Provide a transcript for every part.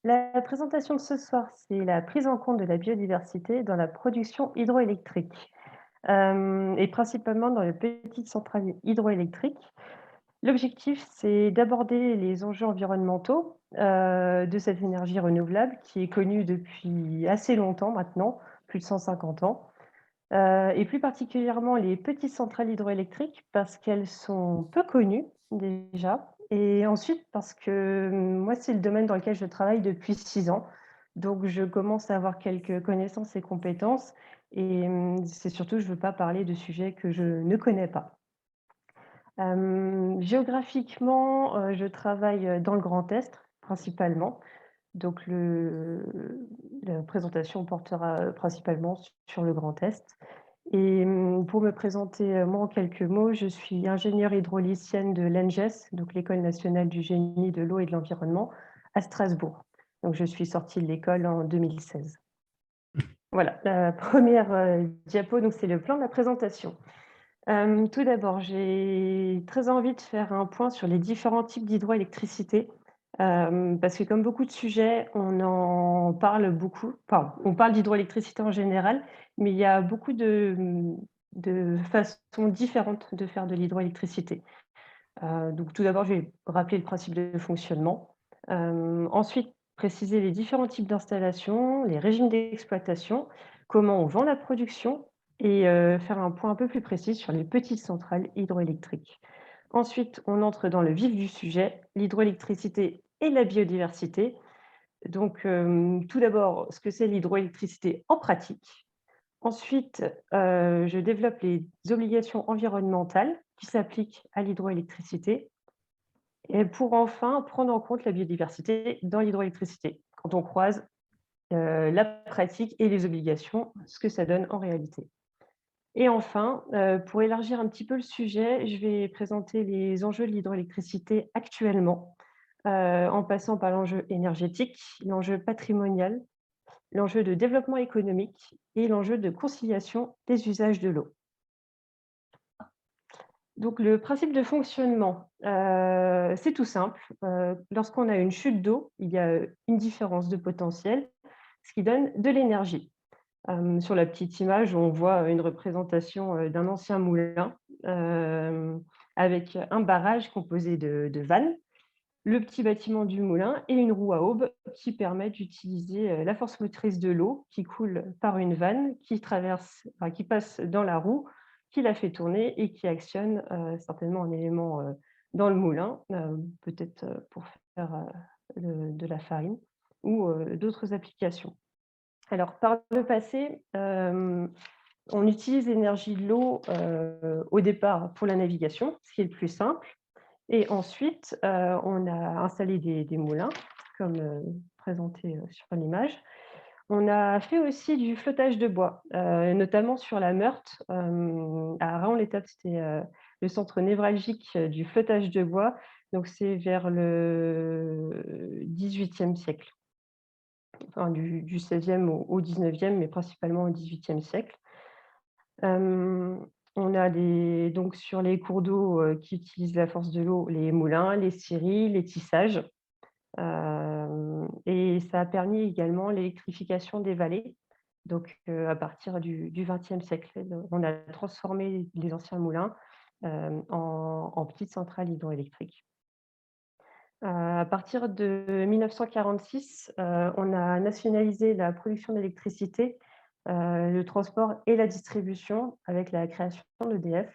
La présentation de ce soir, c'est la prise en compte de la biodiversité dans la production hydroélectrique, et principalement dans les petites centrales hydroélectriques. L'objectif, c'est d'aborder les enjeux environnementaux, de cette énergie renouvelable qui est connue depuis assez longtemps maintenant, plus de 150 ans, et plus particulièrement les petites centrales hydroélectriques parce qu'elles sont peu connues déjà et ensuite parce que, moi, c'est le domaine dans lequel je travaille depuis 6 ans. Donc je commence à avoir quelques connaissances et compétences et c'est surtout je ne veux pas parler de sujets que je ne connais pas. Géographiquement, je travaille, dans le Grand Est principalement. Donc la présentation portera, principalement sur le Grand Est et pour me présenter, moi en quelques mots, je suis ingénieure hydraulicienne de l'ENGES, donc l'École nationale du génie de l'eau et de l'environnement à Strasbourg. Donc je suis sortie de l'école en 2016. Voilà, la première diapo, donc c'est le plan de la présentation. Tout d'abord, j'ai très envie de faire un point sur les différents types d'hydroélectricité, parce que comme beaucoup de sujets, on en parle beaucoup. Enfin, on parle d'hydroélectricité en général, mais il y a beaucoup de façons différentes de faire de l'hydroélectricité. Donc tout d'abord, je vais rappeler le principe de fonctionnement. Ensuite, préciser les différents types d'installations, les régimes d'exploitation, comment on vend la production et faire un point un peu plus précis sur les petites centrales hydroélectriques. Ensuite, on entre dans le vif du sujet, l'hydroélectricité et la biodiversité. Donc, tout d'abord, ce que c'est l'hydroélectricité en pratique. Ensuite, je développe les obligations environnementales qui s'appliquent à l'hydroélectricité et pour enfin prendre en compte la biodiversité dans l'hydroélectricité, quand on croise, la pratique et les obligations, ce que ça donne en réalité. Et enfin, pour élargir un petit peu le sujet, je vais présenter les enjeux de l'hydroélectricité actuellement, en passant par l'enjeu énergétique, l'enjeu patrimonial, l'enjeu de développement économique et l'enjeu de conciliation des usages de l'eau. Donc le principe de fonctionnement, c'est tout simple. Lorsqu'on a une chute d'eau, il y a, une différence de potentiel, ce qui donne de l'énergie. Sur la petite image, on voit une représentation, d'un ancien moulin, hem, avec un barrage composé de vannes, le petit bâtiment du moulin et une roue à aube qui permet d'utiliser, la force motrice de l'eau qui coule par une vanne, qui passe dans la roue, qui la fait tourner et qui actionne, certainement un élément, dans le moulin, peut-être, pour faire, de la farine ou, d'autres applications. Alors par le passé, on utilise l'énergie de l'eau, au départ pour la navigation, ce qui est le plus simple. Et ensuite, on a installé des moulins comme, présenté, sur l'image. On a fait aussi du flottage de bois, notamment sur la Meurthe, à Raon-l'Étape, c'était, le centre névralgique, du flottage de bois, donc c'est vers le XVIIIe siècle, enfin du XVIe au XIXe, mais principalement au XVIIIe siècle. Hem, on a donc sur les cours d'eau, qui utilisent la force de l'eau, les moulins, les scieries, les tissages, et ça a permis également l'électrification des vallées. Donc, à partir du XXe siècle, on a transformé les anciens moulins, en petites centrales hydroélectriques. À partir de 1946, on a nationalisé la production d'électricité, le transport et la distribution avec la création d'EDF.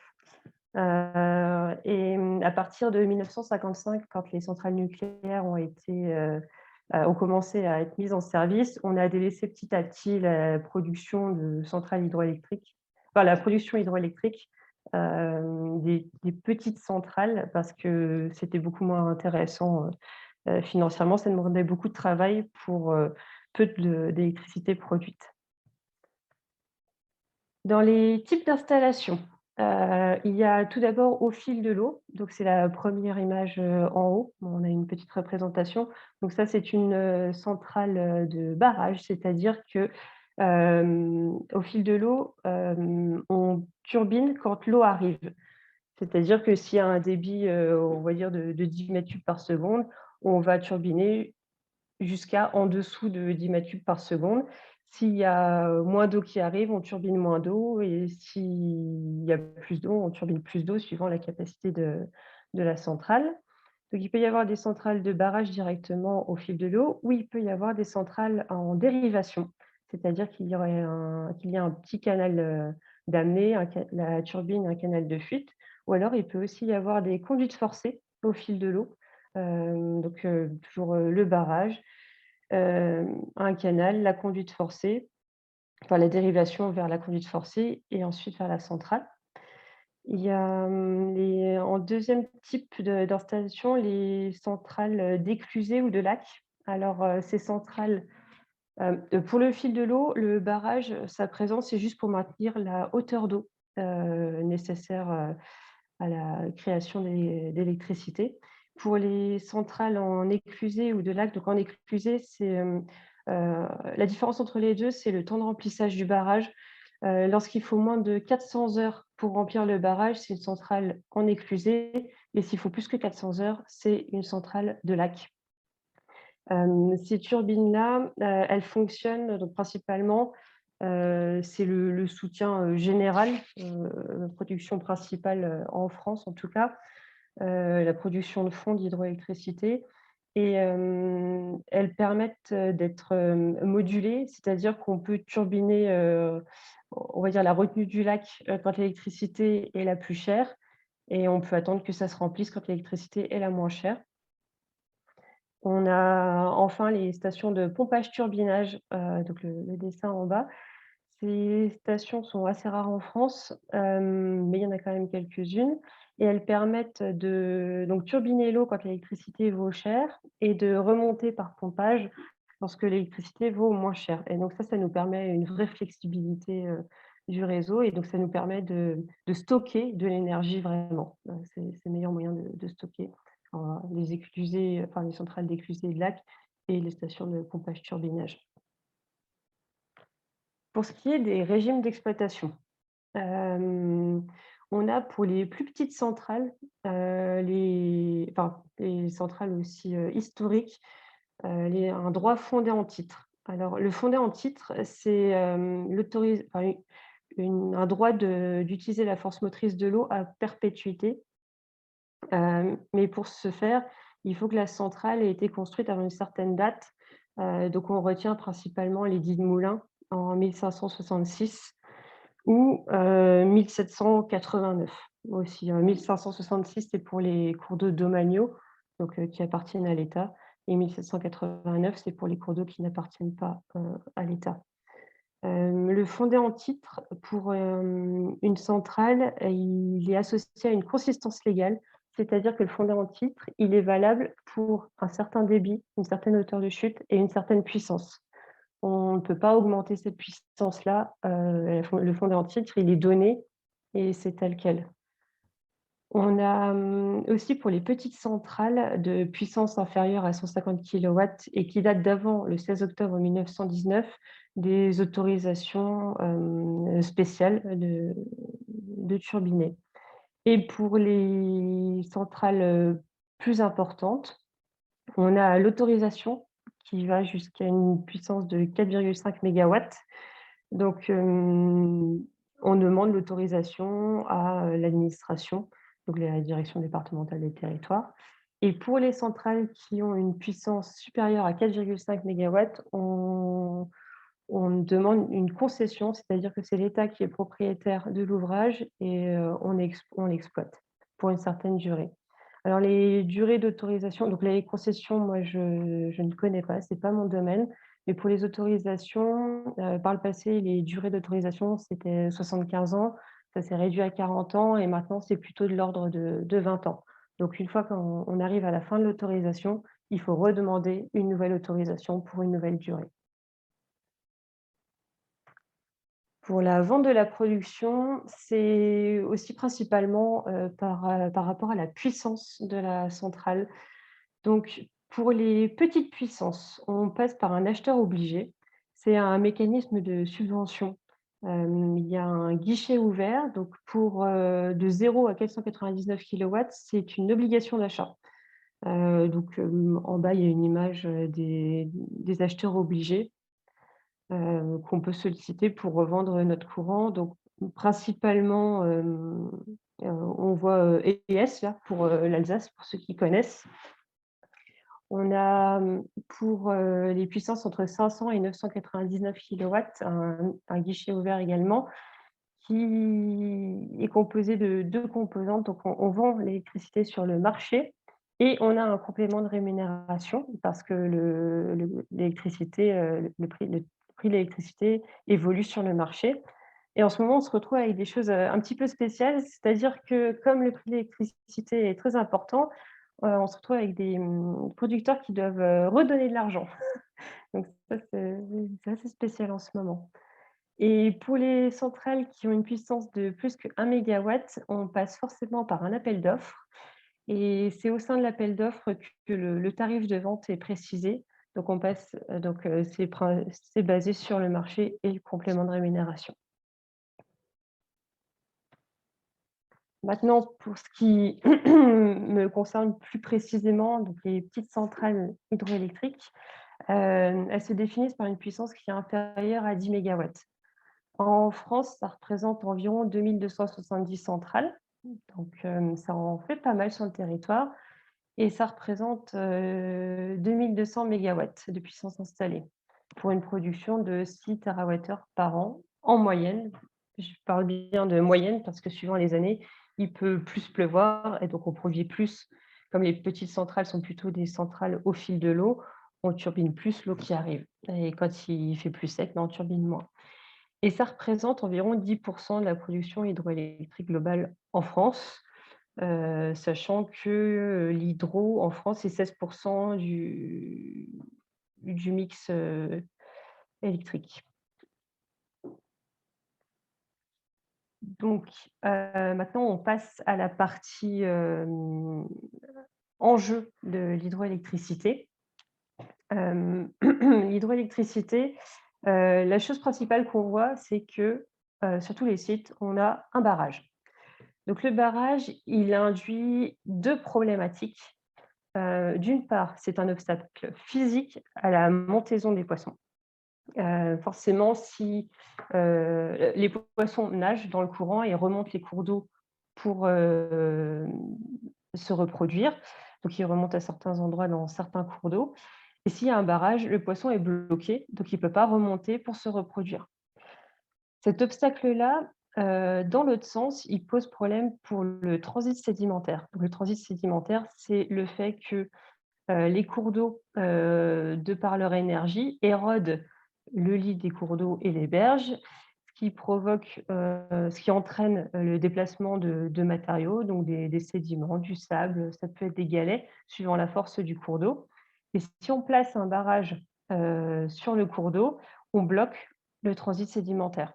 À partir de 1955, quand les centrales nucléaires ont commencé à être mises en service, on a délaissé petit à petit la production de centrales hydroélectriques, enfin la production hydroélectrique, des petites centrales parce que c'était beaucoup moins intéressant, financièrement. Ça demandait beaucoup de travail pour, peu d'électricité produite. Dans les types d'installations, il y a tout d'abord au fil de l'eau, donc c'est la première image, en haut. On a une petite représentation. Donc ça, c'est une, centrale, de barrage, c'est-à-dire que, au fil de l'eau, on turbine quand l'eau arrive. C'est-à-dire que s'il y a un débit, on va dire de 10 mètres cubes par seconde, on va turbiner jusqu'à en dessous de 10 mètres cubes par seconde. S'il y a moins d'eau qui arrive, on turbine moins d'eau et s'il y a plus d'eau, on turbine plus d'eau suivant la capacité de la centrale. Donc il peut y avoir des centrales de barrage directement au fil de l'eau ou il peut y avoir des centrales en dérivation, c'est-à-dire qu'il y a un petit canal, d'amener, la turbine, un canal de fuite ou alors il peut aussi y avoir des conduites forcées au fil de l'eau. Donc toujours, le barrage, un canal, la conduite forcée, enfin la dérivation vers la conduite forcée et ensuite vers la centrale. Il y a, en deuxième type d'installation, les centrales, d'éclusée ou de lac. Alors, ces centrales, pour le fil de l'eau, le barrage, sa présence, c'est juste pour maintenir la hauteur d'eau, nécessaire, à la création d'électricité. Pour les centrales en éclusée ou de lac, donc en éclusée, c'est, la différence entre les 2, c'est le temps de remplissage du barrage. Lorsqu'il faut moins de 400 heures pour remplir le barrage, c'est une centrale en éclusée et s'il faut plus que 400 heures, c'est une centrale de lac. Ces turbines-là, elles fonctionnent donc principalement, c'est le soutien, général, la production principale, en France en tout cas, la production de fond d'hydroélectricité et elles permettent, d'être, modulées, c'est-à-dire qu'on peut turbiner, on va dire la retenue du lac, quand l'électricité est la plus chère et on peut attendre que ça se remplisse quand l'électricité est la moins chère. On a enfin les stations de pompage-turbinage, donc le dessin en bas. Ces stations sont assez rares en France, mais il y en a quand même quelques-unes et elles permettent de donc turbiner l'eau quand l'électricité vaut cher et de remonter par pompage lorsque l'électricité vaut moins cher et donc ça nous permet une vraie flexibilité, du réseau et donc ça nous permet de stocker de l'énergie vraiment. C'est le meilleur moyen de stocker. Les éclusées, enfin les centrales d'éclusée et de lac et les stations de pompage-turbinage. Pour ce qui est des régimes d'exploitation, hem, on a pour les plus petites centrales, les centrales aussi, historiques, un droit fondé en titre. Alors le fondé en titre, c'est, enfin un droit d'utiliser la force motrice de l'eau à perpétuité, mais pour ce faire, il faut que la centrale ait été construite avant une certaine date, donc on retient principalement l'édit de Moulins en 1566 ou 1789 aussi, 1566 c'est pour les cours d'eau domaniaux, donc qui appartiennent à l'État et 1789 c'est pour les cours d'eau qui n'appartiennent pas, à l'État. Le fondé en titre pour, une centrale, il est associé à une consistance légale, c'est-à-dire que le fondé en titre, il est valable pour un certain débit, une certaine hauteur de chute et une certaine puissance. On ne peut pas augmenter cette puissance-là, le fondé en titre, il est donné et c'est tel quel. On a, aussi pour les petites centrales de puissance inférieure à 150 kilowatts et qui datent d'avant le 16 octobre 1919, des autorisations, spéciales de turbiner. Et pour les centrales, plus importantes, on a l'autorisation qui va jusqu'à une puissance de 4,5 mégawatts. Donc, on demande l'autorisation à, l'administration, donc la direction départementale des territoires et pour les centrales qui ont une puissance supérieure à 4,5 mégawatts, on demande une concession, c'est-à-dire que c'est l'État qui est propriétaire de l'ouvrage et on l'exploite pour une certaine durée. Alors les durées d'autorisation, donc les concessions, moi je ne connais pas, c'est pas mon domaine, mais pour les autorisations, par le passé, les durées d'autorisation, c'était 75 ans, ça s'est réduit à 40 ans et maintenant c'est plutôt de l'ordre de 20 ans. Donc une fois qu'on arrive à la fin de l'autorisation, il faut redemander une nouvelle autorisation pour une nouvelle durée. Pour la vente de la production, c'est aussi principalement, par rapport à la puissance de la centrale. Donc pour les petites puissances, on passe par un acheteur obligé. C'est un mécanisme de subvention. Il y a un guichet ouvert, donc pour, de 0 à 499 kilowatts, c'est une obligation d'achat. En bas, il y a une image, des acheteurs obligés, qu'on peut solliciter pour revendre notre courant. Donc principalement, on voit, ES là pour, l'Alsace, pour ceux qui connaissent. On a, pour, les puissances entre 500 et 999 kilowatts, un guichet ouvert également qui est composé de 2 composantes. Donc on vend l'électricité sur le marché et on a un complément de rémunération parce que l'électricité, le prix de l'électricité évolue sur le marché. Et en ce moment, on se retrouve avec des choses, un petit peu spéciales, c'est-à-dire que comme le prix de l'électricité est très important, on se retrouve avec des, producteurs qui doivent, redonner de l'argent. Donc ça, c'est assez spécial en ce moment. Et pour les centrales qui ont une puissance de plus que 1 mégawatt, on passe forcément par un appel d'offres et c'est au sein de l'appel d'offres que le tarif de vente est précisé. Donc on passe, c'est basé sur le marché et le complément de rémunération. Maintenant, pour ce qui me concerne plus précisément, donc les petites centrales hydroélectriques, elles se définissent par une puissance qui est inférieure à 10 mégawatts. En France, ça représente environ 2 270 centrales, donc ça en fait pas mal sur le territoire et ça représente, 2 200 mégawatts de puissance installée pour une production de 6 térawattheures par an en moyenne. Je parle bien de moyenne parce que suivant les années, il peut plus pleuvoir et donc on produit plus. Comme les petites centrales sont plutôt des centrales au fil de l'eau, on turbine plus l'eau qui arrive et quand il fait plus sec, on turbine moins. Et ça représente environ 10 de la production hydroélectrique globale en France, sachant que, l'hydro en France, c'est 16 du mix, électrique. Donc, maintenant on passe à la partie, enjeu de l'hydroélectricité. L'hydroélectricité, la chose principale qu'on voit, c'est que, sur tous les sites, on a un barrage. Donc le barrage, il induit 2 problématiques. D'une part, c'est un obstacle physique à la montaison des poissons. Forcément, si, les poissons nagent dans le courant et remontent les cours d'eau pour, se reproduire, donc ils remontent à certains endroits dans certains cours d'eau et s'il y a un barrage, le poisson est bloqué, donc il ne peut pas remonter pour se reproduire. Cet obstacle-là, dans l'autre sens, il pose problème pour le transit sédimentaire. Donc le transit sédimentaire, c'est le fait que, les cours d'eau, de par leur énergie, érodent le lit des cours d'eau et les berges, ce qui entraîne, le déplacement de matériaux, donc des sédiments, du sable, ça peut être des galets, suivant la force du cours d'eau. Et si on place un barrage, sur le cours d'eau, on bloque le transit sédimentaire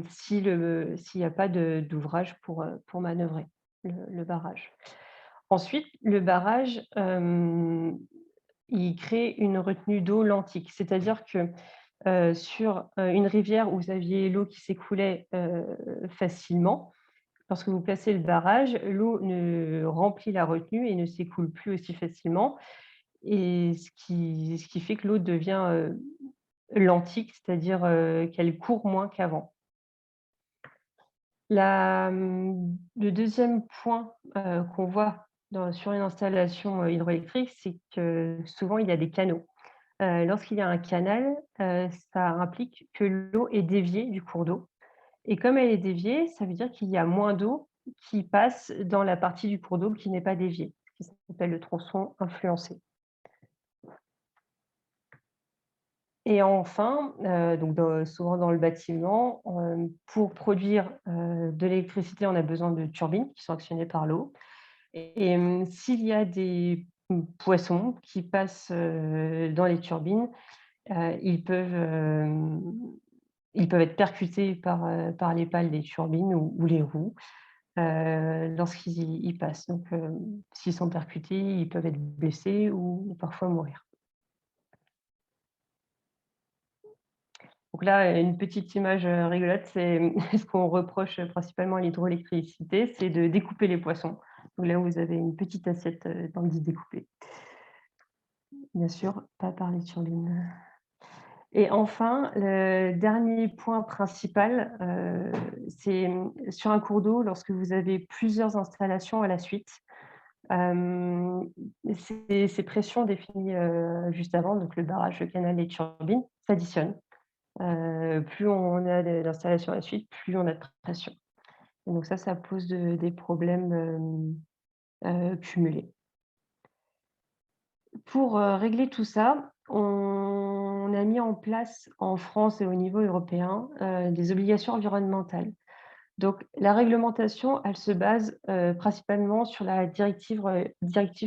s'il n'y a pas d'ouvrage pour manœuvrer le barrage. Ensuite, le barrage, il crée une retenue d'eau lentique. C'est-à-dire que, sur, une rivière où vous aviez l'eau qui s'écoulait, facilement, lorsque vous placez le barrage, l'eau ne remplit la retenue et ne s'écoule plus aussi facilement et ce qui fait que l'eau devient, lentique, c'est-à-dire, qu'elle court moins qu'avant. Le deuxième point, qu'on voit sur une installation, hydroélectrique, c'est que souvent il y a des canaux. Lorsqu'il y a un canal, ça implique que l'eau est déviée du cours d'eau et comme elle est déviée, ça veut dire qu'il y a moins d'eau qui passe dans la partie du cours d'eau qui n'est pas déviée, ce qui s'appelle le tronçon influencé. Et enfin, donc souvent dans le bâtiment, pour produire, de l'électricité, on a besoin de turbines qui sont actionnées par l'eau et s'il y a des, poissons qui passent, dans les turbines, heu, ils peuvent, hem, ils peuvent être percutés par les pales des turbines ou les roues, lorsqu'ils y passent. Donc s'ils sont percutés, ils peuvent être blessés ou parfois mourir. Donc là, une petite image, rigolote, c'est ce qu'on reproche, principalement à l'hydroélectricité, c'est de découper les poissons. Donc là où vous avez une petite assiette, dans le disque découpé. Bien sûr, pas parler de turbine. Et enfin, le dernier point principal, c'est, sur un cours d'eau, lorsque vous avez plusieurs installations à la suite, hem, ces pressions définies, juste avant, donc le barrage, le canal, les turbines, s'additionnent. Plus on a d'installations à la suite, plus on a de pression. Et donc ça pose des problèmes, cumulés. Pour, régler tout ça, on a mis en place en France et au niveau européen, des obligations environnementales. Donc la réglementation, elle se base, principalement sur la directive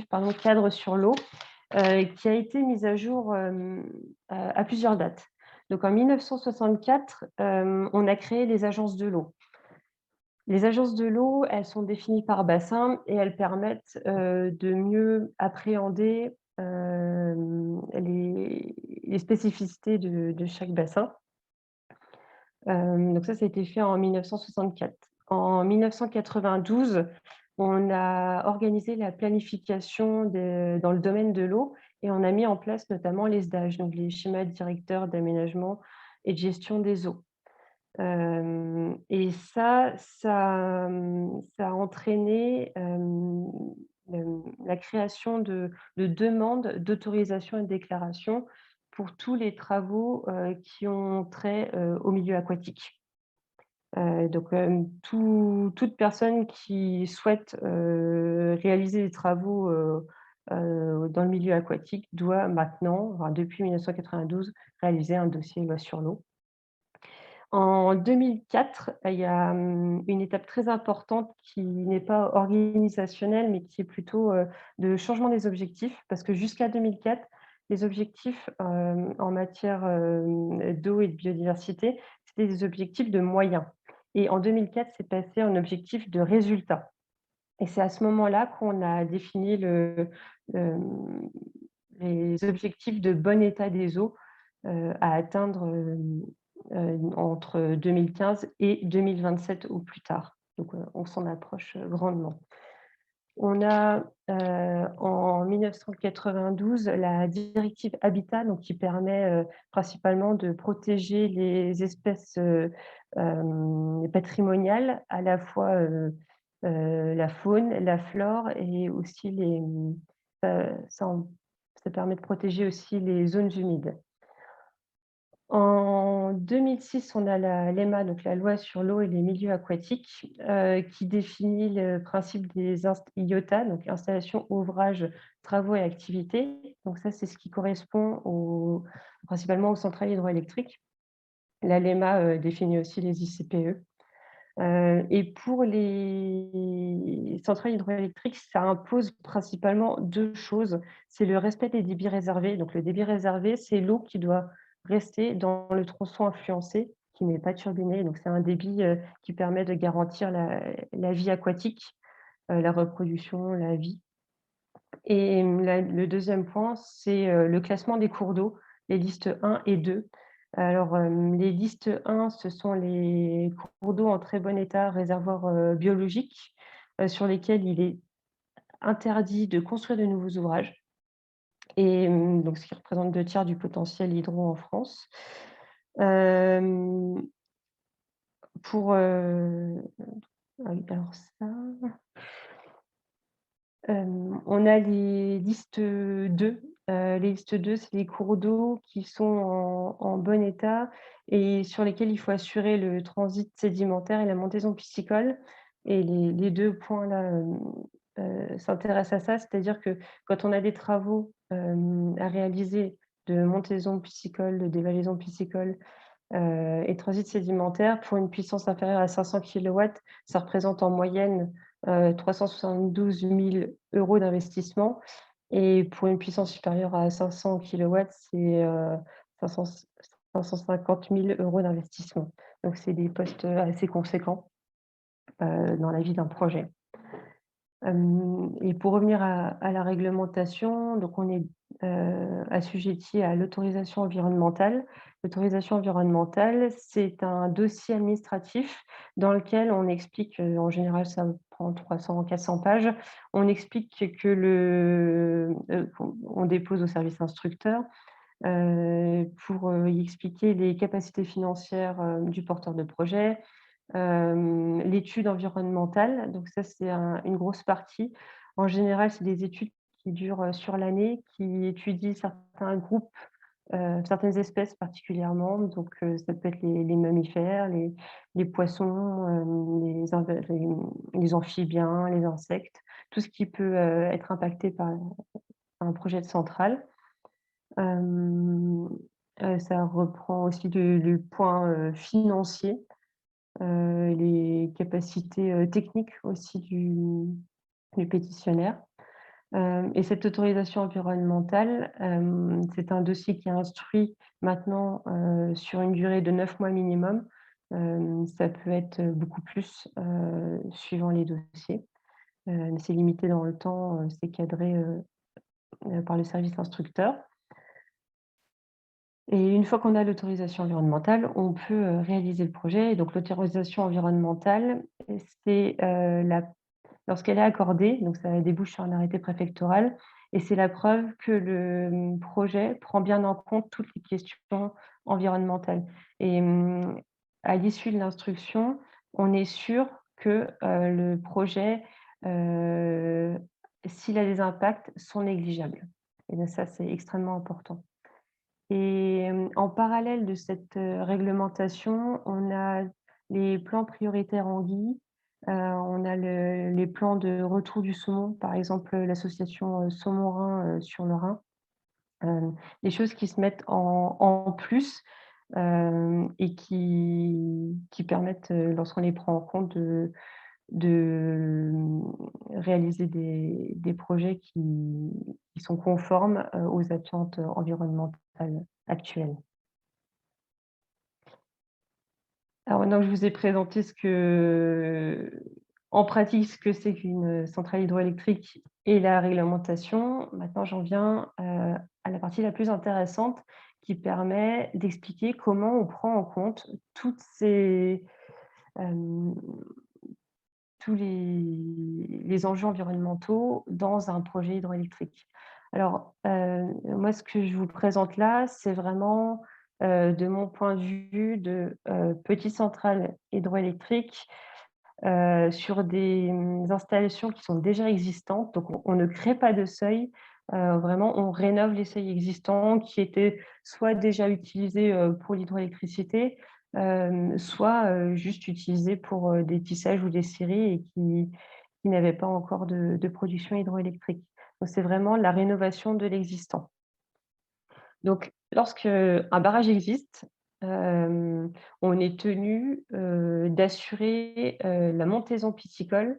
pardon, cadre sur l'eau, qui a été mise à jour, à plusieurs dates. Donc en 1964, on a créé les agences de l'eau. Les agences de l'eau, elles sont définies par bassin et elles permettent, de mieux appréhender, les spécificités de chaque bassin. Donc ça a été fait en 1964. En 1992, on a organisé la planification dans le domaine de l'eau et on a mis en place notamment les SDAGE, donc les schémas directeurs d'aménagement et de gestion des eaux. Et ça a entraîné, la création de demandes d'autorisation et de déclaration pour tous les travaux, qui ont trait, au milieu aquatique. Donc, toute personne qui souhaite, réaliser des travaux, dans le milieu aquatique doit maintenant, enfin depuis 1992, réaliser un dossier loi sur l'eau. En 2004, il y a, une étape très importante qui n'est pas organisationnelle, mais qui est plutôt, de changement des objectifs. Parce que jusqu'à 2004, les objectifs, en matière, d'eau et de biodiversité, c'était des objectifs de moyens. Et en 2004, c'est passé en objectif de résultats. Et c'est à ce moment-là qu'on a défini le, les objectifs de bon état des eaux, à atteindre, entre 2015 et 2027 au plus tard. Donc, on s'en approche, grandement. On a, en 1992 la directive Habitat, donc qui permet, principalement de protéger les espèces, patrimoniales, à la fois, la faune, la flore et aussi ça ça permet de protéger aussi les zones humides. En 2006, on a la LEMA, donc la loi sur l'eau et les milieux aquatiques, qui définit le principe des IOTA, donc installations, ouvrages, travaux et activités. Donc ça, c'est ce qui correspond principalement aux centrales hydroélectriques. La LEMA, définit aussi les ICPE. Et pour les centrales hydroélectriques, ça impose principalement 2 choses. C'est le respect des débits réservés. Donc le débit réservé, c'est l'eau qui doit rester dans le tronçon influencé, qui n'est pas turbiné. Donc c'est un débit, qui permet de garantir la vie aquatique, la reproduction, la vie. Et le deuxième point, c'est, le classement des cours d'eau, les listes 1 et 2. Alors, les listes 1, ce sont les cours d'eau en très bon état, réservoirs, biologiques, sur lesquels il est interdit de construire de nouveaux ouvrages et donc ce qui représente 2 tiers du potentiel hydro en France. Hem, pour, ah oui, alors ça on a les listes 2. Les listes 2, c'est les cours d'eau qui sont en bon état et sur lesquels il faut assurer le transit sédimentaire et la montaison piscicole et les 2 points-là, s'intéressent à ça. C'est-à-dire que quand on a des travaux, à réaliser de montaison piscicole, de dévalaison piscicole, et transit sédimentaire, pour une puissance inférieure à 500 kilowatts, ça représente en moyenne, 372 000 € d'investissement et pour une puissance supérieure à 500 kilowatts, c'est, 500 550 000 € d'investissement. Donc c'est des postes, assez conséquents, dans la vie d'un projet. Et pour revenir à la réglementation, donc on est, assujetti à l'autorisation environnementale. L'autorisation environnementale, c'est un dossier administratif dans lequel on explique, en général ça prend 300-400 pages. On explique que qu'on dépose au service instructeur, pour, y expliquer les capacités financières, du porteur de projet, l'étude environnementale, donc ça, c'est une grosse partie. En général, c'est des études qui durent, sur l'année, qui étudient certains groupes, certaines espèces particulièrement. Donc, ça peut être les mammifères, les poissons, les amphibiens, les insectes, tout ce qui peut, être impacté par un projet de centrale. Hem, Ça reprend aussi le point, financier. Les capacités, techniques aussi du pétitionnaire. Et cette autorisation environnementale, c'est un dossier qui est instruit maintenant, sur une durée de 9 mois minimum. Ça peut être beaucoup plus, suivant les dossiers. Mais c'est limité dans le temps, c'est cadré, par le service instructeur. Et une fois qu'on a l'autorisation environnementale, on peut, réaliser le projet. Et donc l'autorisation environnementale, c'est, la lorsqu'elle est accordée, donc ça débouche sur un arrêté préfectoral, et c'est la preuve que le, projet prend bien en compte toutes les questions environnementales. Et à l'issue de l'instruction, on est sûr que, le projet, heu, s'il a des impacts, sont négligeables. Et bien ça, c'est extrêmement important. Et en parallèle de cette, réglementation, on a les plans prioritaires anguilles, on a les plans de retour du saumon, par exemple, l'association, Saumon-Rhin, sur le Rhin. Des choses qui se mettent en plus, et qui permettent, lorsqu'on les prend en compte, de réaliser des projets qui sont conformes, aux attentes environnementales actuelles. Alors maintenant que je vous ai présenté en pratique, ce que c'est qu'une centrale hydroélectrique et la réglementation, maintenant j'en viens, à la partie la plus intéressante qui permet d'expliquer comment on prend en compte toutes ces, hem tous les enjeux environnementaux dans un projet hydroélectrique. Alors, moi, ce que je vous présente là, c'est vraiment, de mon point de vue de, petite centrale hydroélectrique, sur des, installations qui sont déjà existantes. Donc on ne crée pas de seuil, vraiment on rénove les seuils existants qui étaient soit déjà utilisés, pour l'hydroélectricité, soit, juste utilisés pour, des tissages ou des scieries et qui n'avaient pas encore de production hydroélectrique. Donc c'est vraiment la rénovation de l'existant. Donc lorsqu'un barrage existe, on est tenu, d'assurer, la montaison piscicole,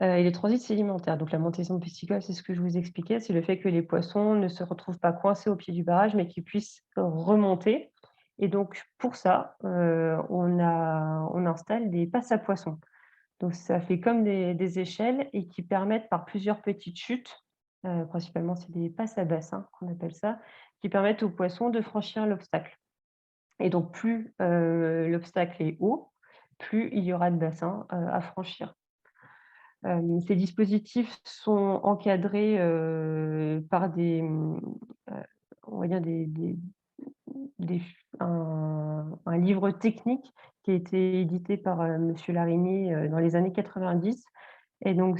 et le transit sédimentaire. Donc la montaison piscicole, c'est ce que je vous expliquais, c'est le fait que les poissons ne se retrouvent pas coincés au pied du barrage, mais qu'ils puissent remonter. Et donc pour ça, on installe des passes à poissons. Donc ça fait comme des échelles et qui permettent par plusieurs petites chutes, principalement c'est des passes à bassin qu'on appelle ça, qui permettent aux poissons de franchir l'obstacle. Et donc plus, l'obstacle est haut, plus il y aura de bassins, à franchir. Ces dispositifs sont encadrés, par on va dire des un livre technique qui a été édité par, monsieur Larigny, dans les années 90. Et donc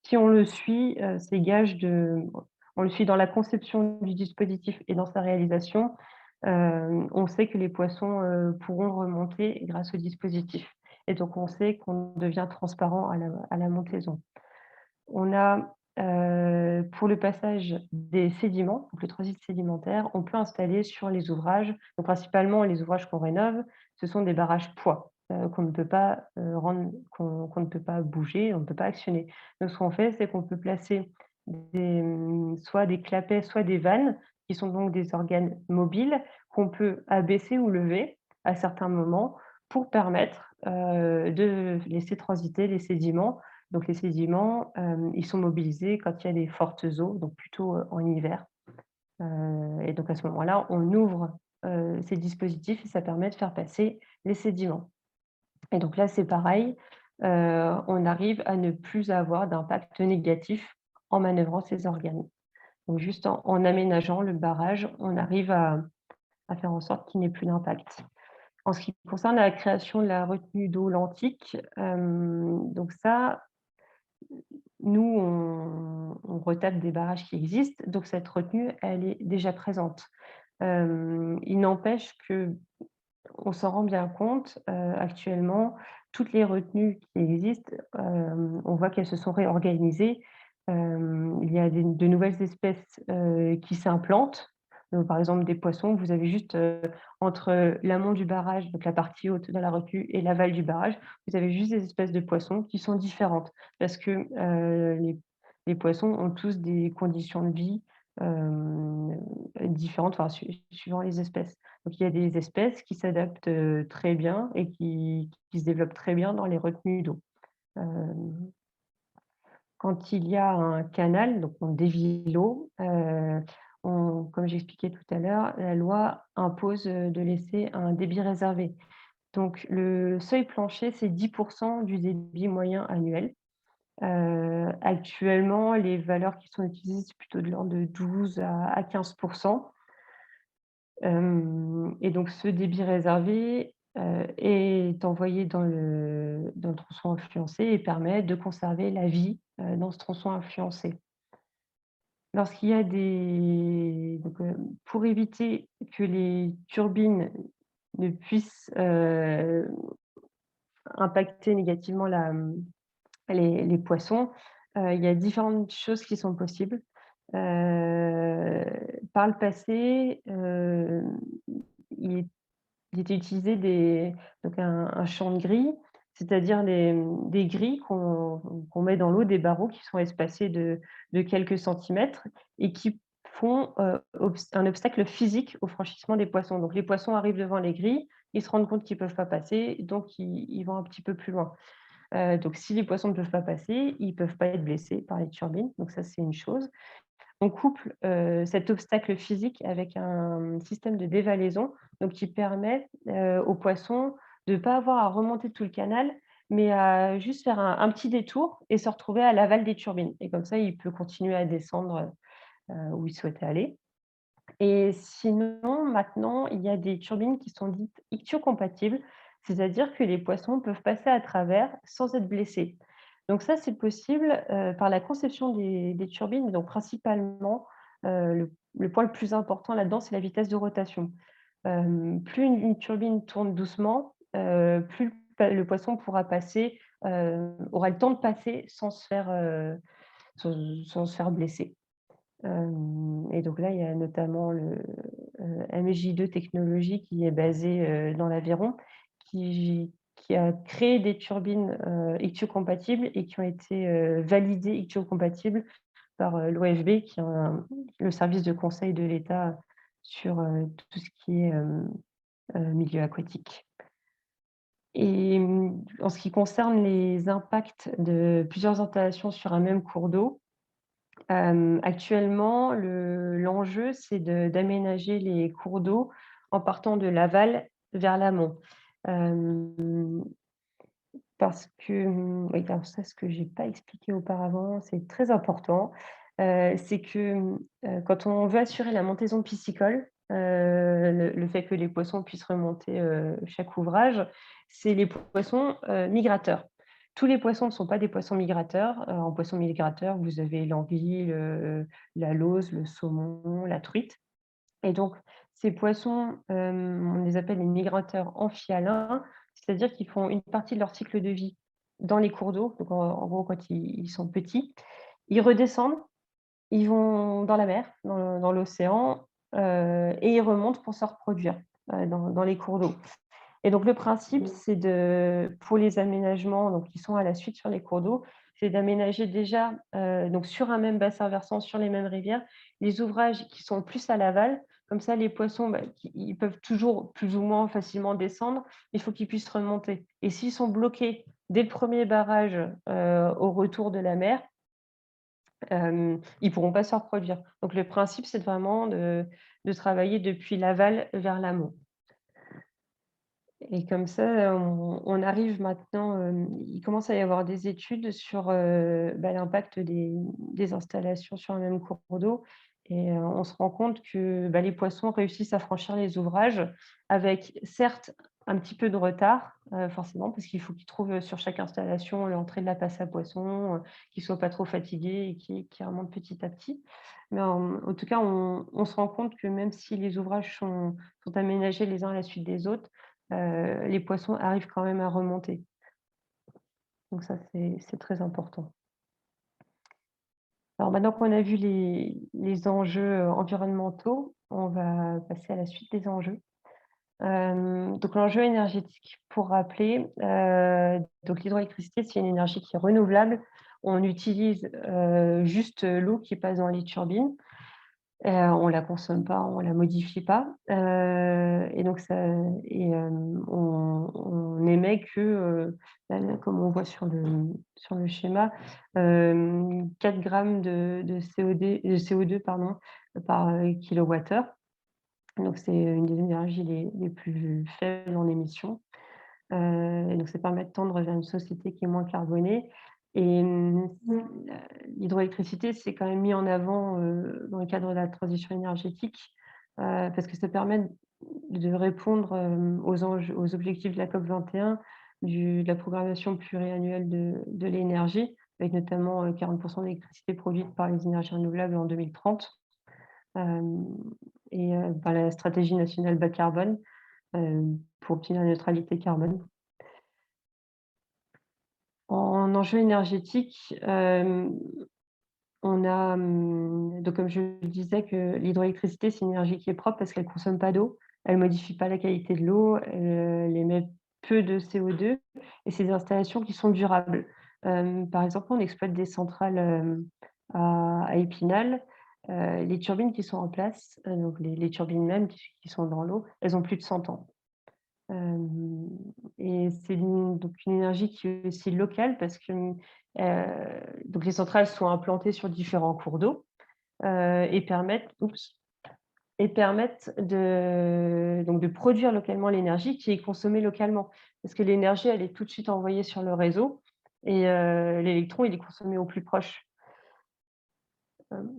si on le suit, c'est gage on le suit dans la conception du dispositif et dans sa réalisation, on sait que les poissons, pourront remonter grâce au dispositif. Et donc on sait qu'on devient transparent à la montaison. On a, pour le passage des sédiments, donc le transit sédimentaire, on peut installer sur les ouvrages, donc principalement les ouvrages qu'on rénove, ce sont des barrages poids, qu'on ne peut pas, qu'on ne peut pas bouger, on ne peut pas actionner. Donc ce qu'on fait, c'est qu'on peut placer soit des clapets, soit des vannes, qui sont donc des organes mobiles qu'on peut abaisser ou lever à certains moments pour permettre, de laisser transiter les sédiments Donc les sédiments, ils sont mobilisés quand il y a des fortes eaux, donc plutôt, en hiver. Et donc à ce moment-là, on ouvre, ces dispositifs et ça permet de faire passer les sédiments. Et donc là, c'est pareil, on arrive à ne plus avoir d'impact négatif en manœuvrant ces organes. Donc juste en aménageant le barrage, on arrive à faire en sorte qu'il n'y ait plus d'impact. En ce qui concerne la création de la retenue d'eau lentique, donc ça, nous, on retape des barrages qui existent, donc cette retenue, elle est déjà présente. Il n'empêche qu'on s'en rend bien compte, actuellement, toutes les retenues qui existent, on voit qu'elles se sont réorganisées. Il y a de nouvelles espèces, qui s'implantent. Par exemple, des poissons, vous avez juste, entre l'amont du barrage, donc la partie haute de la retenue et l'aval du barrage, vous avez juste des espèces de poissons qui sont différentes parce que, les poissons ont tous des conditions de vie, hem, différentes, enfin suivant les espèces. Donc il y a des espèces qui s'adaptent, très bien et qui se développent très bien dans les retenues d'eau. Hem, Quand il y a un canal, donc on dévie l'eau, on comme j'expliquais tout à l'heure, la loi impose, de laisser un débit réservé. Donc le seuil plancher, c'est 10 du débit moyen annuel. Actuellement, les valeurs qui sont utilisées, c'est plutôt de l'ordre de 12 à 15. Et donc ce débit réservé, est envoyé dans le tronçon influencé et permet de conserver la vie, dans ce tronçon influencé. Lorsqu'il y a des donc, pour éviter que les turbines ne puissent, impacter négativement les poissons, il y a différentes choses qui sont possibles. Heu, Par le passé, il il était utilisé donc un champ de grilles, c'est-à-dire des grilles qu'on met dans l'eau, des barreaux qui sont espacés de quelques centimètres et qui font, un obstacle physique au franchissement des poissons. Donc les poissons arrivent devant les grilles, ils se rendent compte qu'ils ne peuvent pas passer, donc ils vont un petit peu plus loin. Donc si les poissons ne peuvent pas passer, ils ne peuvent pas être blessés par les turbines, donc ça, c'est une chose. On couple, cet obstacle physique avec un système de dévalaison, donc qui permet, aux poissons de ne pas avoir à remonter tout le canal, mais à juste faire un petit détour et se retrouver à l'aval des turbines et comme ça, il peut continuer à descendre, où il souhaitait aller. Et sinon, maintenant, il y a des turbines qui sont dites ichtiocompatibles, c'est-à-dire que les poissons peuvent passer à travers sans être blessés. Donc ça, c'est possible, par la conception des turbines, donc principalement, le point le plus important là-dedans, c'est la vitesse de rotation. Plus une turbine tourne doucement, plus le poisson pourra passer, aura le temps de passer sans se faire blesser. Et donc là, il y a notamment MJ2 Technologies qui est basé, dans l'Aveyron, qui a créé des turbines, ichtiocompatibles et qui ont été, validées ichtiocompatibles par, l'OFB qui est le service de conseil de l'État sur, tout ce qui est, milieu aquatique. Et en ce qui concerne les impacts de plusieurs installations sur un même cours d'eau, actuellement, l'enjeu, c'est d'aménager les cours d'eau en partant de l'aval vers l'amont. Hem, Parce que, oui, alors ça, ce que j'ai pas expliqué auparavant, c'est très important, c'est que, quand on veut assurer la montaison piscicole, le fait que les poissons puissent remonter, chaque ouvrage, c'est les poissons, migrateurs. Tous les poissons ne sont pas des poissons migrateurs. En poissons migrateurs, vous avez l'anguille, la lauze, le saumon, la truite et donc ces poissons, on les appelle les migrateurs amphihalins, c'est-à-dire qu'ils font une partie de leur cycle de vie dans les cours d'eau, donc en gros quand ils sont petits. Ils redescendent, ils vont dans la mer, dans l'océan, et ils remontent pour se reproduire, dans les cours d'eau. Et donc le principe, c'est pour les aménagements donc qui sont à la suite sur les cours d'eau, c'est d'aménager déjà, donc sur un même bassin versant, sur les mêmes rivières, les ouvrages qui sont plus à l'aval. Comme ça, les poissons, ils peuvent toujours plus ou moins facilement descendre, il faut qu'ils puissent remonter. Et s'ils sont bloqués dès le premier barrage, au retour de la mer, ils pourront pas se reproduire. Donc le principe, c'est vraiment de travailler depuis l'aval vers l'amont. Et comme ça, on arrive maintenant, il commence à y avoir des études sur, l'impact des installations sur un même cours d'eau et on se rend compte que, les poissons réussissent à franchir les ouvrages avec certes un petit peu de retard, forcément parce qu'il faut qu'ils trouvent, sur chaque installation l'entrée de la passe à poissons, qu'ils soient pas trop fatigués et qu'ils remontent petit à petit. Mais en tout cas, on se rend compte que même si les ouvrages sont aménagés les uns à la suite des autres, les poissons arrivent quand même à remonter. Donc ça, c'est très important. Alors maintenant qu'on a vu les enjeux, environnementaux, on va passer à la suite des enjeux. Donc l'enjeu énergétique, pour rappeler, donc l'hydroélectricité, c'est une énergie qui est renouvelable. On utilise, juste l'eau qui passe dans les turbines. On la consomme pas, on la modifie pas, et donc ça et on émet que, comme on voit sur le schéma, 4 grammes de CO2 pardon, par, kilowattheure. Donc c'est une des énergies les plus faibles en émissions. Et donc ça permet de tendre vers une société qui est moins carbonée et l'hydroélectricité, c'est quand même mis en avant, dans le cadre de la transition énergétique, parce que ça permet de répondre, aux objectifs de la COP 21, de la programmation pluriannuelle de l'énergie, avec notamment, 40 d'électricité produite par les énergies renouvelables en 2030, hem et par la stratégie nationale bas carbone, pour obtenir la neutralité carbone. En enjeu énergétique, on a, donc comme je le disais que l'hydroélectricité, c'est une énergie qui est propre parce qu'elle consomme pas d'eau, elle modifie pas la qualité de l'eau, elle émet peu de CO2 et c'est des installations qui sont durables. Par exemple, on exploite des centrales, à Épinal, les turbines qui sont en place, donc les turbines même qui sont dans l'eau, elles ont plus de 100 ans. Hem et c'est une énergie qui est aussi locale parce que, donc les centrales sont implantées sur différents cours d'eau, et permettent de produire localement l'énergie qui est consommée localement. Parce que l'énergie, elle est tout de suite envoyée sur le réseau et l'électron, il est consommé au plus proche.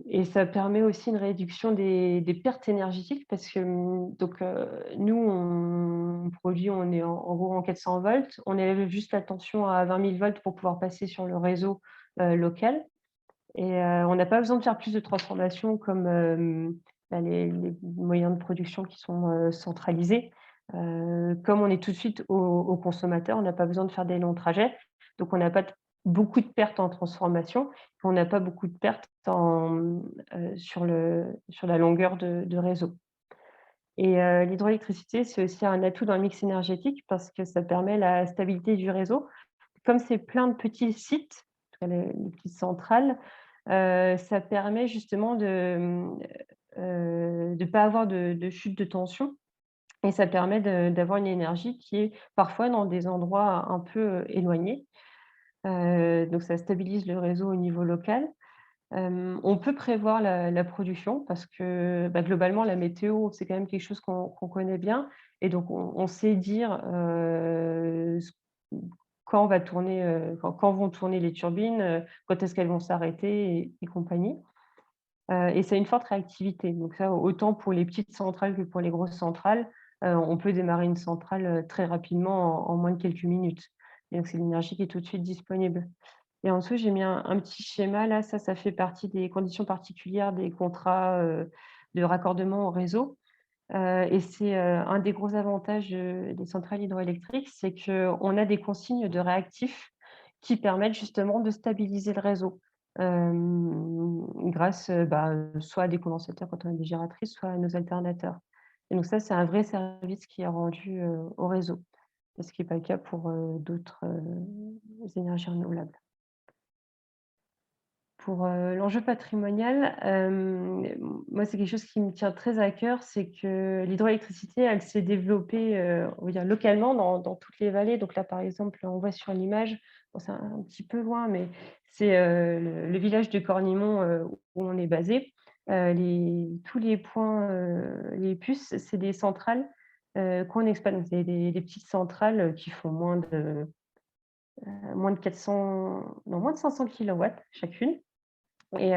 Et ça permet aussi une réduction des pertes énergétiques parce que, nous on produit, on est en gros en 400 volts, on élève juste la tension à 20 000 volts pour pouvoir passer sur le réseau, local et on n'a pas besoin de faire plus de transformation comme, les moyens de production qui sont, centralisés. Comme on est tout de suite au consommateur, on n'a pas besoin de faire des longs trajets, donc on n'a pas beaucoup de pertes en transformation, on n'a pas beaucoup de pertes sur la longueur de réseau et l'hydroélectricité, c'est aussi un atout dans le mix énergétique parce que ça permet la stabilité du réseau. Comme c'est plein de petits sites, les petites centrales, ça permet justement de pas avoir de chute de tension et ça permet d'avoir une énergie qui est parfois dans des endroits un peu, éloignés. Donc ça stabilise le réseau au niveau local. On peut prévoir la production parce que, globalement, la météo, c'est quand même quelque chose qu'on connaît bien et donc on sait dire, ce quand vont tourner les turbines, quand est-ce qu'elles vont s'arrêter et compagnie. Et ça a une forte réactivité. Donc ça, autant pour les petites centrales que pour les grosses centrales, on peut démarrer une centrale, très rapidement en moins de quelques minutes. Et donc c'est l'énergie qui est tout de suite disponible. Et en dessous, j'ai mis un petit schéma là, ça fait partie des conditions particulières des contrats, de raccordement au réseau. Et c'est, un des gros avantages, des centrales hydroélectriques, c'est qu'on a des consignes de réactifs qui permettent justement de stabiliser le réseau, grâce, soit à des condensateurs quand on a des gératrices, soit à nos alternateurs. Et donc ça, c'est un vrai service qui est rendu, au réseau, ce qui est pas le cas pour, d'autres, énergies renouvelables. Pour, l'enjeu patrimonial, moi, c'est quelque chose qui me tient très à cœur, c'est que l'hydroélectricité, elle s'est développée, on va dire localement dans toutes les vallées. Donc là, par exemple, on voit sur l'image, bon, c'est un petit peu loin, mais c'est, le village de Cornimont, où on est basé. Tous les points, les puces, c'est des centrales, qu'on exploite. Donc c'est des petites centrales, qui font moins de 400, non, moins de 500 kilowatts chacune. Et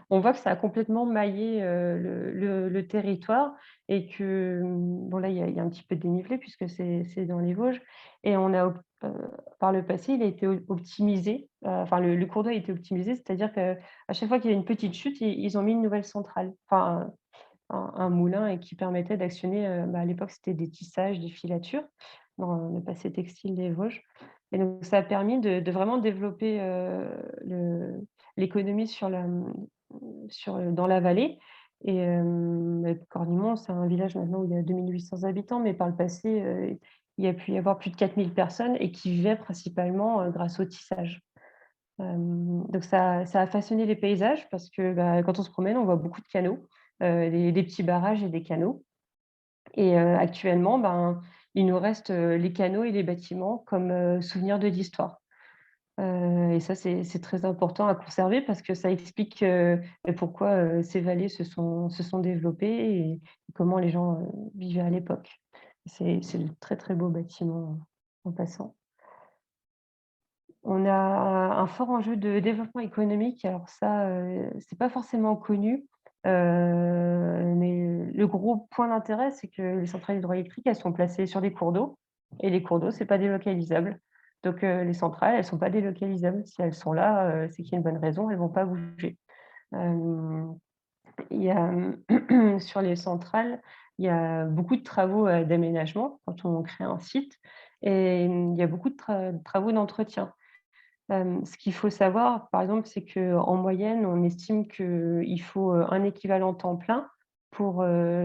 on voit que ça a complètement maillé, le territoire et que, bon là, il y a un petit peu de dénivelé puisque c'est dans les Vosges et on a par le passé, il a été optimisé, enfin le cours d'eau a été optimisé, c'est-à-dire qu'à chaque fois qu'il y a une petite chute, ils ont mis une nouvelle centrale, enfin un moulin et qui permettait d'actionner, à l'époque, c'était des tissages, des filatures dans le passé textile des Vosges et donc ça a permis de vraiment développer, l'économie dans la vallée et Cornimont, c'est un village maintenant où il y a 2 800 habitants, mais par le passé, il y a pu y avoir plus de 4 000 personnes et qui vivaient principalement, grâce au tissage. Donc ça a façonné les paysages parce que, bah, quand on se promène, on voit beaucoup de canaux, des petits barrages et des canaux et actuellement, ben, il nous reste, les canaux et les bâtiments comme, souvenirs de l'histoire. Et ça, c'est très important à conserver parce que ça explique, pourquoi, ces vallées se sont développées et comment les gens, vivaient à l'époque. C'est de très, très beaux bâtiments en passant. On a un fort enjeu de développement économique. Alors ça, c'est pas forcément connu, mais le gros point d'intérêt, c'est que les centrales hydroélectriques, elles sont placées sur des cours d'eau et les cours d'eau, c'est pas délocalisable. Donc les centrales, elles sont pas délocalisables. Si elles sont là, c'est qu'il y a une bonne raison, elles vont pas bouger. Hem, il y a, sur les centrales, il y a beaucoup de travaux, d'aménagement quand on crée un site et il y a beaucoup de travaux d'entretien. Ce qu'il faut savoir, par exemple, c'est qu'en moyenne, on estime qu'il faut, un équivalent temps plein pour,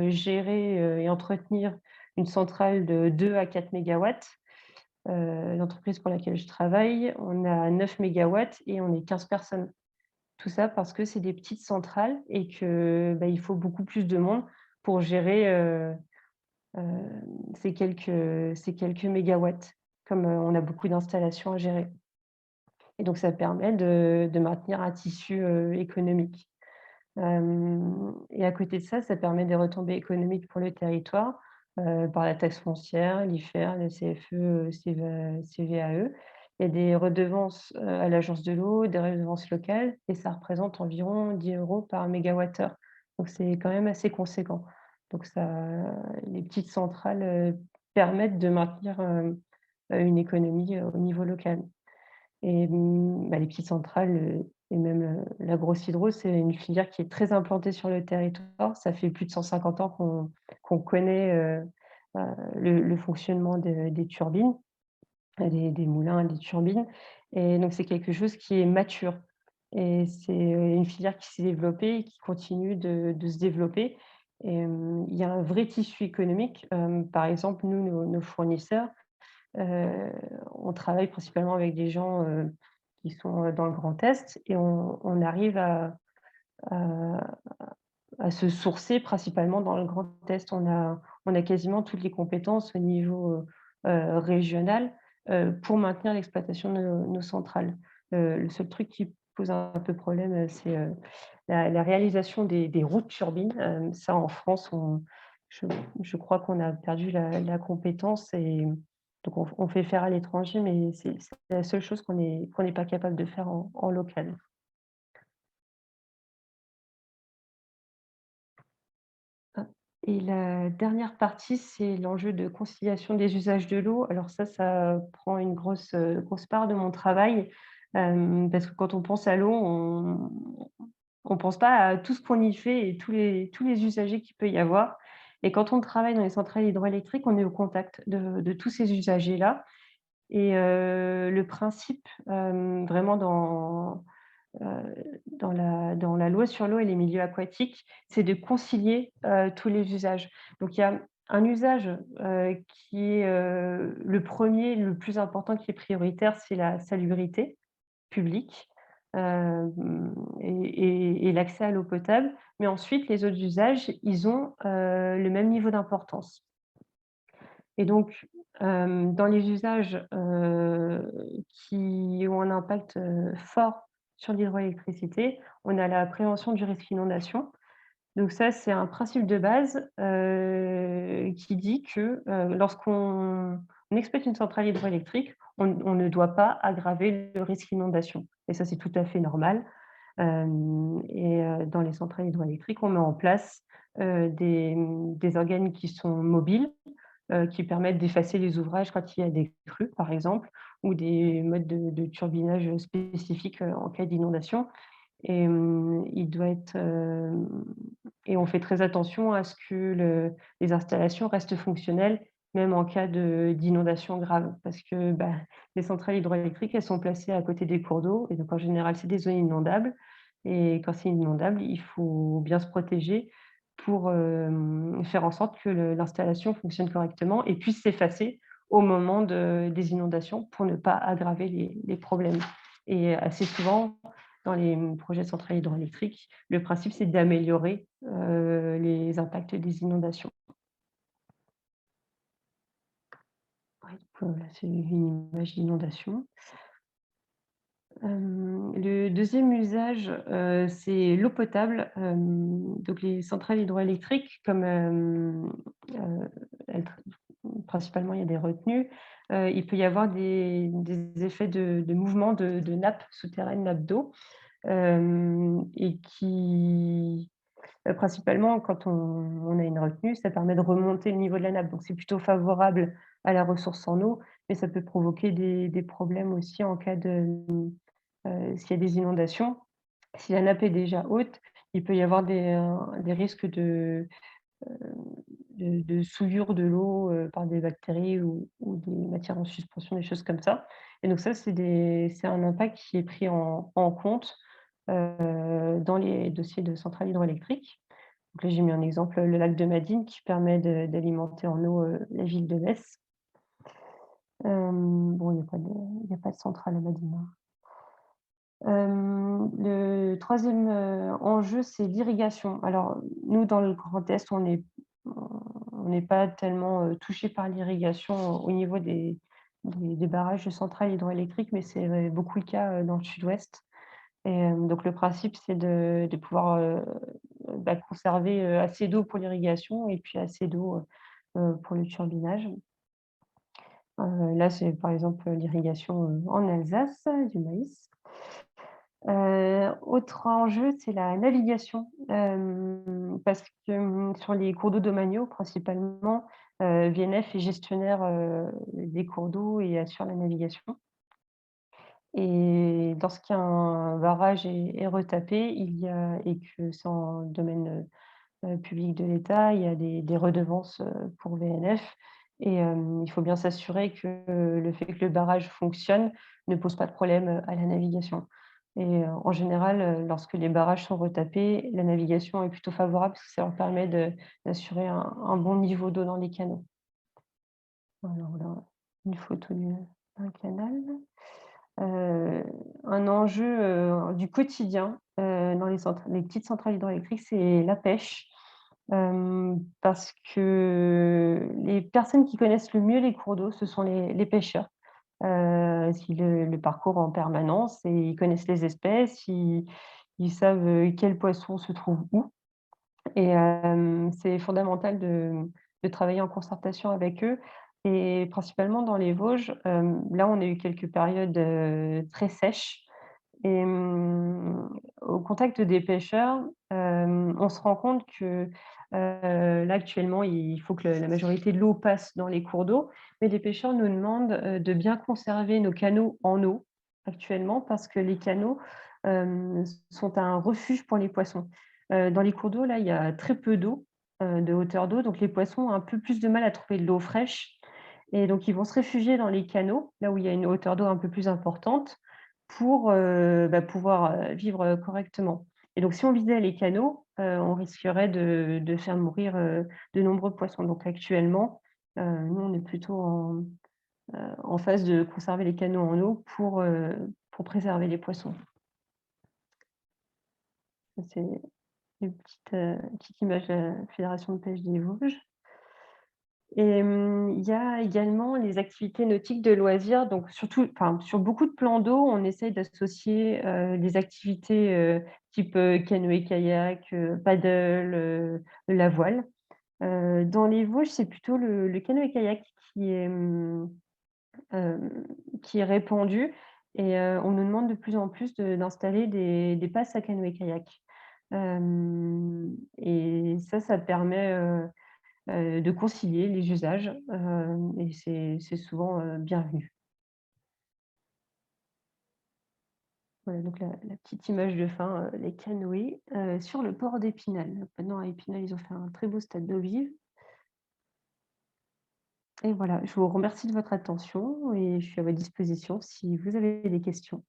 gérer, et entretenir une centrale de 2 à 4 mégawatts. L'entreprise pour laquelle je travaille, on a 9 mégawatts et on est 15 personnes. Tout ça parce que c'est des petites centrales et que, bah, il faut beaucoup plus de monde pour gérer, heu, ces quelques mégawatts, comme, on a beaucoup d'installations à gérer. Et donc ça permet de maintenir un tissu, économique. Et à côté de ça, ça permet des retombées économiques pour le territoire, par la taxe foncière, l'IFER, le CFE, CVAE. Il y a des redevances, à l'agence de l'eau, des redevances locales et ça représente environ 10 € par mégawattheure. Donc c'est quand même assez conséquent. Donc ça les petites centrales, permettent de maintenir, une économie, au niveau local. Et bah, les petites centrales, et même, la grosse hydro, c'est une filière qui est très implantée sur le territoire. Ça fait plus de 150 ans qu'on connaît, le fonctionnement des turbines, des moulins, des turbines et donc c'est quelque chose qui est mature et c'est, une filière qui s'est développée et qui continue de se développer et il y a un vrai tissu économique. Par exemple, nous, nos fournisseurs, Heu, on travaille principalement avec des gens, qui sont, dans le Grand Est et on arrive à à se sourcer principalement dans le Grand Est. On a quasiment toutes les compétences au niveau, régional, pour maintenir l'exploitation de nos centrales. Le seul truc qui pose un peu problème, c'est, la réalisation des routes turbines. Ça en France, je je crois qu'on a perdu la compétence et donc on fait faire à l'étranger, mais c'est la seule chose qu'on n'est pas capable de faire en local. Ah et la dernière partie, c'est l'enjeu de conciliation des usages de l'eau. Alors ça prend une grosse part de mon travail, parce que quand on pense à l'eau, on pense pas à tout ce qu'on y fait et tous les usagers qu'il peut y avoir et quand on travaille dans les centrales hydroélectriques, on est au contact de tous ces usagers-là et le principe, vraiment dans la loi sur l'eau et les milieux aquatiques, c'est de concilier, tous les usages. Donc il y a un usage, qui est, le premier, le plus important, qui est prioritaire, c'est la salubrité publique. et l'accès à l'eau potable. Mais ensuite, les autres usages, ils ont, le même niveau d'importance. Et donc, dans les usages, qui ont un impact, fort sur l'hydroélectricité, on a la prévention du risque inondation. Donc ça, c'est un principe de base, qui dit que, lorsqu'on exploite une centrale hydroélectrique, on ne doit pas aggraver le risque inondation et ça, c'est tout à fait normal. Dans les centrales hydroélectriques, on met en place, des organes qui sont mobiles, qui permettent d'effacer les ouvrages quand il y a des crues, par exemple, ou des modes de turbinage spécifiques, en cas d'inondation. Il doit être, et on fait très attention à ce que les installations restent fonctionnelles, même en cas d'inondation grave. Parce que, bah, les centrales hydroélectriques, elles sont placées à côté des cours d'eau et donc en général, c'est des zones inondables et quand c'est inondable, il faut bien se protéger pour, faire en sorte que l'installation fonctionne correctement et puisse s'effacer au moment des inondations pour ne pas aggraver les problèmes. Et assez souvent, dans les projets de centrales hydroélectriques, le principe, c'est d'améliorer, les impacts des inondations. Ouais, donc, là, c'est une image d'inondation. Le deuxième usage, c'est l'eau potable. Donc les centrales hydroélectriques, comme, elles tr principalement, il y a des retenues, il peut y avoir des effets de mouvement de nappes souterraines, nappes d'eau, et qui principalement, quand on a une retenue, ça permet de remonter le niveau de la nappe, donc c'est plutôt favorable à la ressource en eau, mais ça peut provoquer des problèmes aussi en cas de, s'il y a des inondations. Si la nappe est déjà haute, il peut y avoir des risques de souillure de l'eau, par des bactéries ou des matières en suspension, des choses comme ça. Et donc ça, c'est un impact qui est pris en compte, dans les dossiers de centrales hydroélectriques. Donc là, j'ai mis en exemple le lac de Madine qui permet d'alimenter en eau, la ville de Metz. Bon, il y a pas de centrale à Madine, hein. Le troisième enjeu, c'est l'irrigation. Alors nous, dans le Grand Est, on n'est pas tellement, touchés par l'irrigation au niveau des barrages de centrales hydroélectriques, mais c'est beaucoup le cas, dans le Sud-Ouest. Donc le principe, c'est de pouvoir, bah, conserver, assez d'eau pour l'irrigation et puis assez d'eau, pour le turbinage. Là, c'est par exemple, l'irrigation, en Alsace, du maïs. Autre enjeu, c'est la navigation, parce que, sur les cours d'eau domaniaux principalement, VNF est gestionnaire, des cours d'eau et assure la navigation. Et lorsqu'un barrage est retapé, il y a et que c'est en domaine, public de l'État, il y a des redevances, pour VNF et il faut bien s'assurer que le fait que le barrage fonctionne ne pose pas de problème, à la navigation et en général, lorsque les barrages sont retapés, la navigation est plutôt favorable parce que ça leur permet d'assurer un bon niveau d'eau dans les canaux. Alors là, une photo d'un canal. Un enjeu, du quotidien, dans les petites centrales hydroélectriques, c'est la pêche. Parce que les personnes qui connaissent le mieux les cours d'eau, ce sont les pêcheurs. Qui le parcourent en permanence et ils connaissent les espèces, ils savent, quel poisson se trouve où et c'est fondamental de travailler en concertation avec eux et principalement dans les Vosges, là, on a eu quelques périodes, très sèches et au contact des pêcheurs, on se rend compte que, là, actuellement, il faut que la majorité de l'eau passe dans les cours d'eau, mais les pêcheurs nous demandent, de bien conserver nos canaux en eau, actuellement, parce que les canaux, sont un refuge pour les poissons. Dans les cours d'eau, là, il y a très peu d'eau, de hauteur d'eau, donc les poissons ont un peu plus de mal à trouver de l'eau fraîche et donc ils vont se réfugier dans les canaux, là où il y a une hauteur d'eau un peu plus importante pour, bah, pouvoir, vivre, correctement et donc si on vidait les canaux, on risquerait de faire mourir, de nombreux poissons. Donc actuellement, nous, on est plutôt en phase de conserver les canaux en eau pour préserver les poissons. Ça, c'est une petite image de la fédération de pêche des Vosges. Il y a également les activités nautiques de loisirs, donc surtout enfin, sur beaucoup de plans d'eau, on essaye d'associer, les activités, type, canoë-kayak, paddle, la voile. Dans les Vosges, c'est plutôt le canoë-kayak hem, qui est répandu et on nous demande de plus en plus d'installer des passes à canoë-kayak. Et ça permet, de concilier les usages, et c'est souvent, bienvenu. Voilà donc la petite image de fin, les canoës, sur le port d'Épinal. Donc maintenant à Épinal, ils ont fait un très beau stade d'eau vive et voilà, je vous remercie de votre attention et je suis à votre disposition si vous avez des questions.